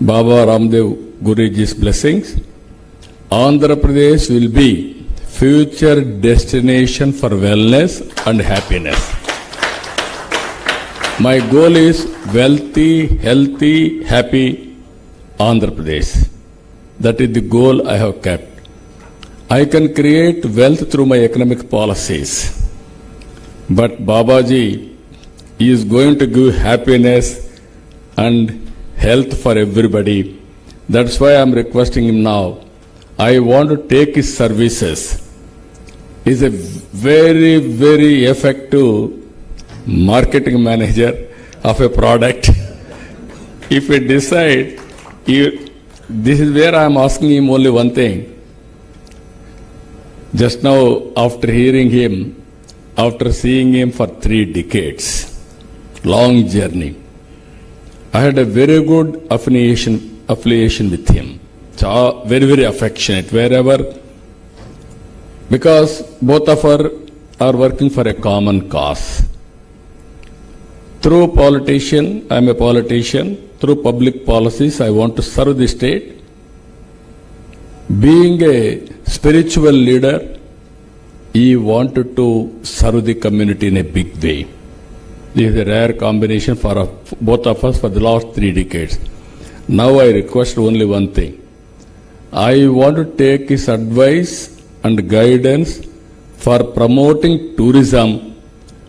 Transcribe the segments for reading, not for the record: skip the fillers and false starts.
Baba Ramdev Guruji's blessings, Andhra Pradesh will be future destination for wellness and happiness. My goal is wealthy, healthy, happy Andhra Pradesh. That is the goal I have kept. I can create wealth through my economic policies. But Babaji is going to give happiness and health for everybody. That's why I'm requesting him now. I want to take his services. He's a very, very effective marketing manager of a product. If we decide, this is where I'm asking him only one thing. Just now, after hearing him, after seeing him for 3 decades, long journey, I had a very good affiliation with him. Very, very affectionate, wherever, because both of us are working for a common cause. Through politician, I am a politician. Through public policies, I want to serve the state. Being a spiritual leader, he wanted to serve the community in a big way. This is a rare combination for both of us for the last 3 decades. Now I request only one thing. I want to take his advice and guidance for promoting tourism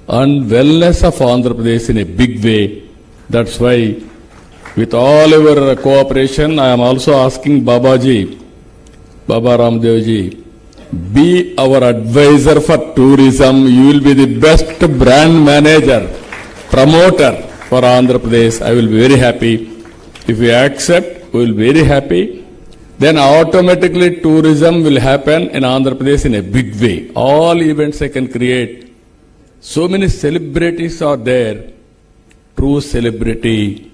and wellness of Andhra Pradesh in a big way. That's why, with all your cooperation, I am also asking Babaji, Baba Ramdev ji, be our advisor for tourism. You will be the best brand manager, promoter for Andhra Pradesh. I will be very happy. If you accept, we will be very happy. Then automatically tourism will happen in Andhra Pradesh in a big way. All events I can create. So many celebrities are there. True celebrity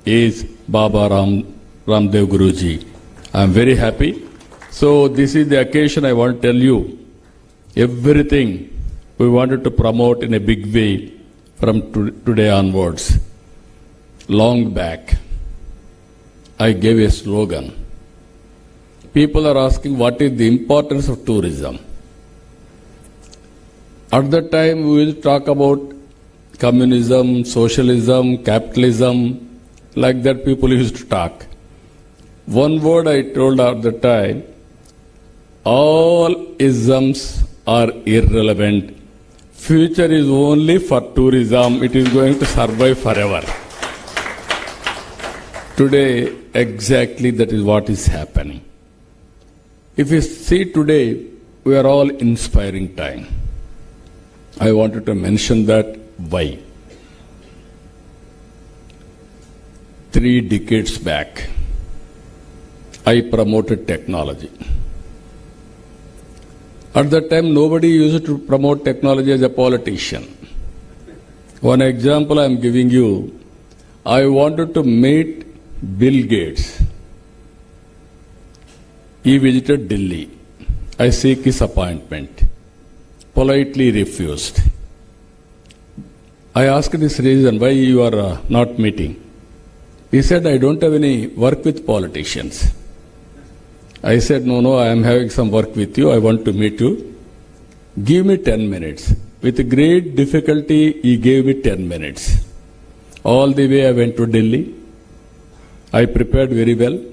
is Baba Ramdev Guruji. I am very happy. So this is the occasion I want to tell you. Everything we wanted to promote in a big way from today onwards. Long back, I gave a slogan. People are asking what is the importance of tourism. At that time, we will talk about communism, socialism, capitalism, like that people used to talk. One word I told at the time, all isms are irrelevant. Future is only for tourism. It is going to survive forever. Today, exactly that is what is happening. If you see today, we are all inspiring time. I wanted to mention that. Why? 3 decades back, I promoted technology. At that time, nobody used to promote technology as a politician. One example I am giving you, I wanted to meet Bill Gates. He visited Delhi. I seek his appointment. Politely refused. I asked this reason, why you are not meeting? He said, I don't have any work with politicians. I said, no, I am having some work with you. I want to meet you. Give me 10 minutes. With great difficulty, he gave me 10 minutes. All the way I went to Delhi. I prepared very well.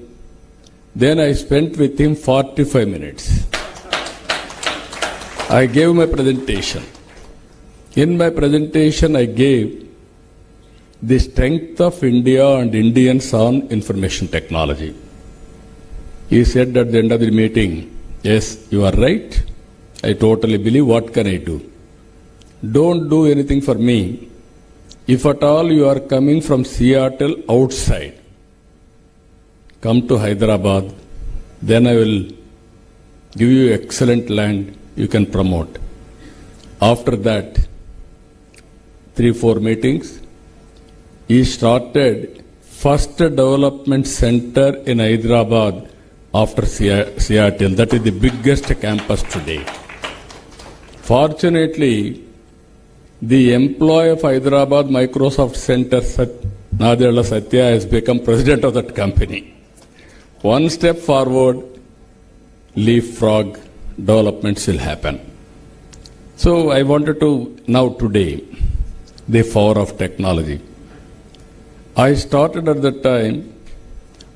Then I spent with him 45 minutes. I gave my presentation. In my presentation, I gave the strength of India and Indians on information technology. He said at the end of the meeting, yes, you are right. I totally believe. What can I do? Don't do anything for me. If at all you are coming from Seattle outside, come to Hyderabad, then I will give you excellent land you can promote. After that, 3-4 meetings, he started first development center in Hyderabad after Seattle. That is the biggest campus today. Fortunately, the employee of Hyderabad Microsoft Center, Nadella Satya, has become president of that company. one step forward, leapfrog developments will happen. So I wanted to now today, the power of technology. I started at that time,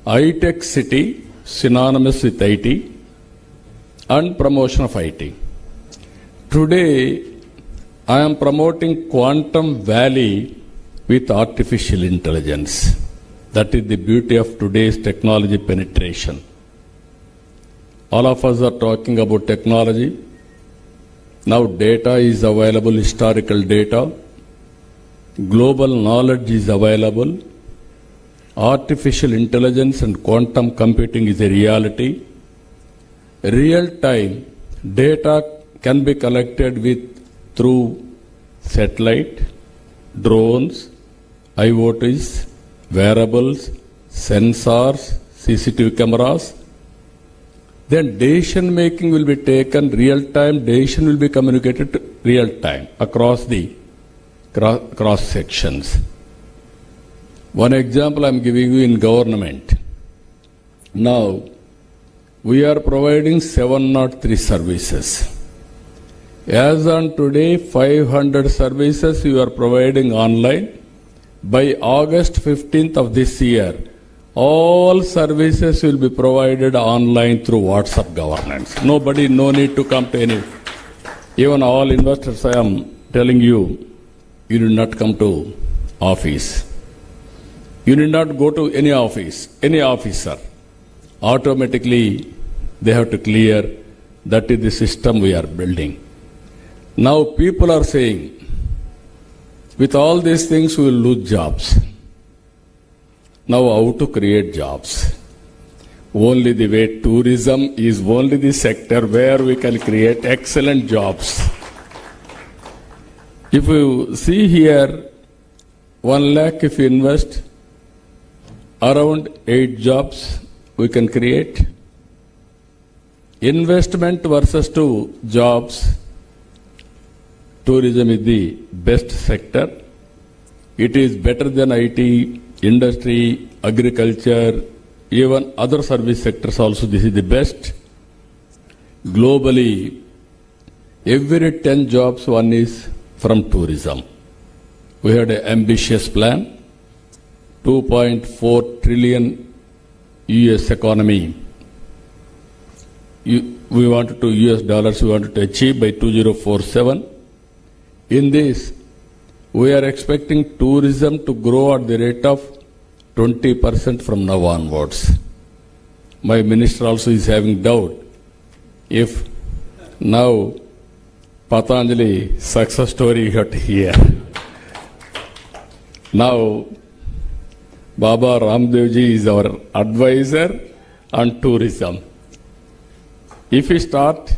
iTech City, synonymous with IT, and promotion of IT. Today, I am promoting Quantum Valley with artificial intelligence. That is the beauty of today's technology penetration. All of us are talking about technology. Now data is available, historical data. Global knowledge is available. Artificial intelligence and quantum computing is a reality. Real-time data can be collected through satellite, drones, IoTs, wearables, sensors, CCTV cameras. Then decision making will be taken real-time, decision will be communicated real-time across the cross sections. One example I am giving you in government. Now, we are providing 703 services. As on today, 500 services we are providing online. By August 15th of this year, all services will be provided online through WhatsApp governance. No need to come to any. Even all investors, I am telling you, you do not come to office. You need not go to any office, any officer. Automatically, they have to clear. That is the system we are building. Now people are saying, with all these things we will lose jobs. Now how to create jobs? Only the way tourism is only the sector where we can create excellent jobs. If you see here, 1 lakh if you invest, around 8 jobs we can create. Investment versus 2 jobs, tourism is the best sector. It is better than IT, industry, agriculture, even other service sectors also. This is the best. Globally, every 10 jobs, 1 is from tourism. We had an ambitious plan. 2.4 trillion US economy. We wanted to US dollars we wanted to achieve by 2047. In this, we are expecting tourism to grow at the rate of 20% from now onwards. My minister also is having doubt if now Patanjali success story you have to hear. Now Baba Ramdev ji is our advisor on tourism. If we start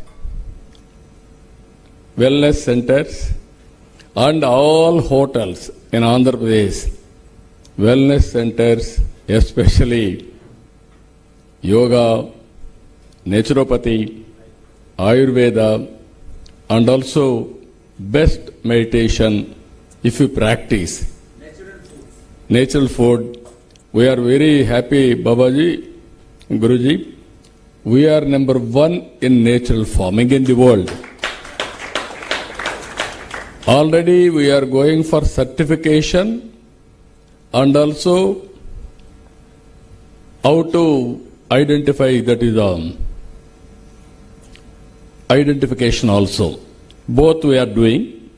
wellness centers and all hotels in Andhra Pradesh, wellness centers, especially yoga, naturopathy, Ayurveda, and also best meditation, if you practice natural food. We are very happy, Babaji, Guruji. We are number 1 in natural farming in the world. Already we are going for certification and also how to identify, that is identification also. Both we are doing.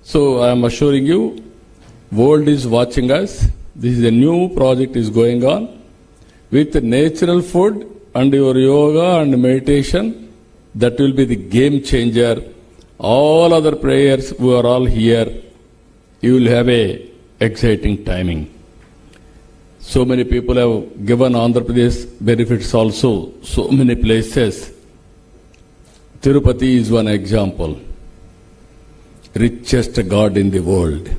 So I am assuring you, world is watching us. This is a new project is going on. With natural food and your yoga and meditation, that will be the game changer. All other prayers, we are all here. You will have a exciting timing. So many people have given Andhra Pradesh benefits also. So many places. Tirupati is one example. Richest God in the world.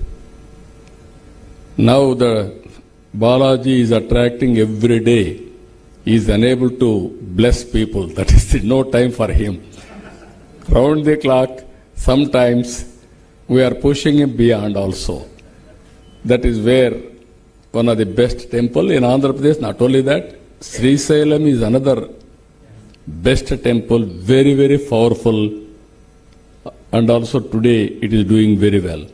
Now the Balaji is attracting every day. He is unable to bless people. That is no time for him. Round the clock, sometimes we are pushing him beyond also. That is where one of the best temple in Andhra Pradesh, not only that, Srisailam is another best temple, very, very powerful, and also today it is doing very well.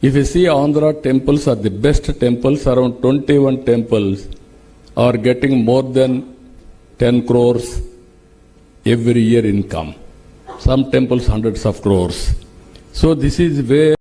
If you see Andhra temples are the best temples, around 21 temples are getting more than 10 crores every year income. Some temples hundreds of crores. So this is where